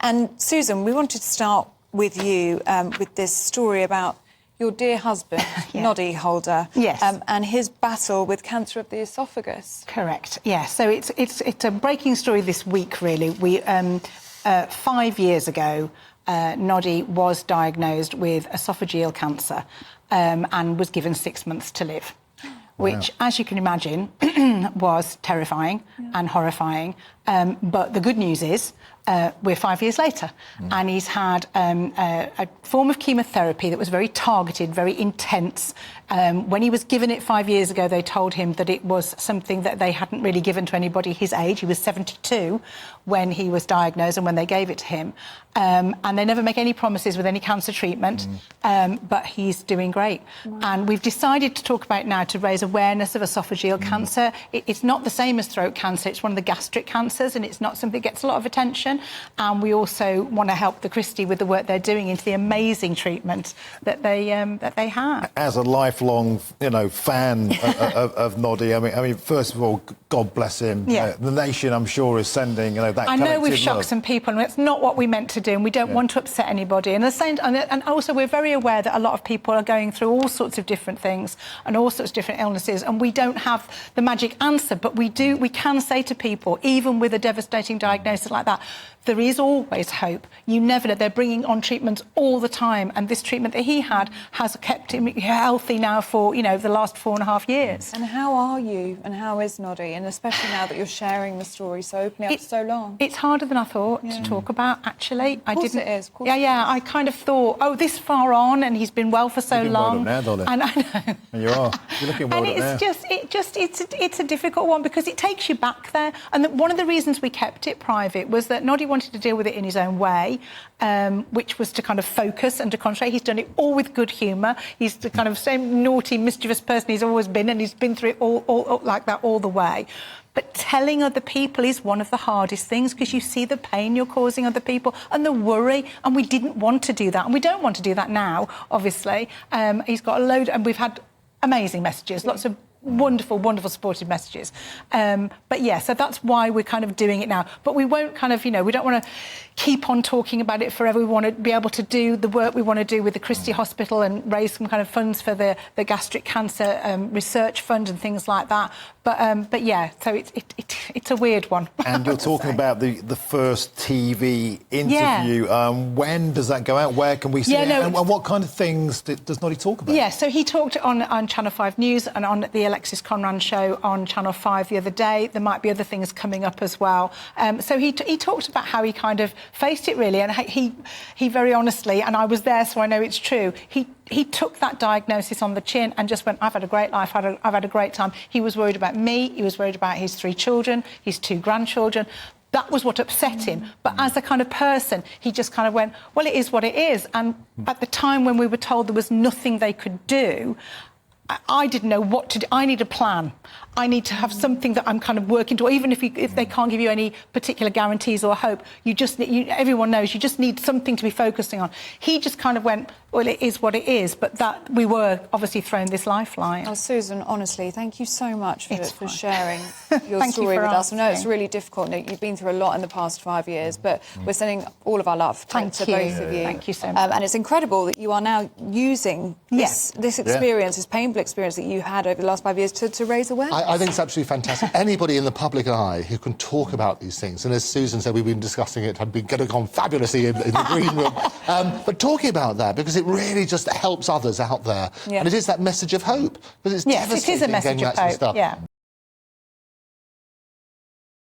And Suzan, we wanted to start with you with this story about your dear husband, Noddy Holder, and his battle with cancer of the esophagus. Correct. Yeah. So it's a breaking story this week, really. 5 years ago, Noddy was diagnosed with esophageal cancer and was given 6 months to live. Which, as you can imagine, was terrifying and horrifying. But the good news is we're 5 years later, and he's had a form of chemotherapy that was very targeted, very intense. When he was given it 5 years ago, they told him that it was something that they hadn't really given to anybody his age. He was 72 when he was diagnosed and when they gave it to him. And they never make any promises with any cancer treatment, but he's doing great. Wow. And we've decided to talk about now to raise awareness of esophageal cancer. It's not the same as throat cancer. It's one of the gastric cancers, and it's not something that gets a lot of attention. And we also want to help the Christie with the work they're doing into the amazing treatment that they have. As a lifelong, fan of Noddy, I mean, first of all, God bless him. Yeah. The nation, I'm sure, is sending that. I know we've shocked some people, and it's not what we meant to do, and we don't want to upset anybody. And and also we're very aware that a lot of people are going through all sorts of different things and all sorts of different illnesses, and we don't have the magic answer, but we can say to people, even with a devastating diagnosis like that, there is always hope. You never know. They're bringing on treatments all the time, and this treatment that he had has kept him healthy now for, the last 4.5 years. And how are you, and how is Noddy? And especially now that you're sharing the story so openly after so long. It's harder than I thought to talk about, actually. Of course it is. I kind of thought, oh, this far on, and he's been well for so long. Now, Dolly. And I know. And you are. You're looking well and now. It's a difficult one because it takes you back there. And one of the reasons we kept it private was that Noddy wanted to deal with it in his own way, which was to kind of focus and to concentrate. He's done it all with good humour. He's the kind of same naughty, mischievous person he's always been, and he's been through it all like that all the way. But telling other people is one of the hardest things because you see the pain you're causing other people and the worry, and we didn't want to do that, and we don't want to do that now, obviously. He's got a load, and we've had amazing messages, lots of wonderful, wonderful supportive messages. But yeah, so that's why we're kind of doing it now. But we won't kind of, we don't want to keep on talking about it forever. We want to be able to do the work we want to do with the Christie Hospital and raise some kind of funds for the gastric cancer research fund and things like that. But yeah, so it's a weird one. And you're talking about the first TV interview. When does that go out? Where can we see it? And what kind of things does Noddy talk about? Yeah, so he talked on Channel 5 News and on the Alexis Conran show on Channel 5 the other day. There might be other things coming up as well. So he talked about how he kind of faced it, really, and he very honestly, and I was there, so I know it's true, he took that diagnosis on the chin and just went, I've had a great life, I've had a great time. He was worried about me, he was worried about his 3 children, his 2 grandchildren. That was what upset him. But as a kind of person, he just kind of went, well, it is what it is. And at the time when we were told there was nothing they could do, I didn't know what to do. I need a plan. I need to have something that I'm kind of working to. Even if they can't give you any particular guarantees or hope, everyone knows you just need something to be focusing on. He just kind of went, well, it is what it is, but that we were obviously thrown this lifeline. Oh, Suzan, honestly, thank you so much for sharing your story with us. I know it's really difficult. You've been through a lot in the past 5 years, but we're sending all of our love to both of you. Thank you so much. And it's incredible that you are now using this experience, this painful experience that you had over the last 5 years to raise awareness. I think it's absolutely fantastic. Anybody in the public eye who can talk about these things, and as Suzan said, we've been discussing it, had been getting on fabulously in the green room, but talking about that, because it really just helps others out there. And it is that message of hope, because it's devastating. It is a message of hope,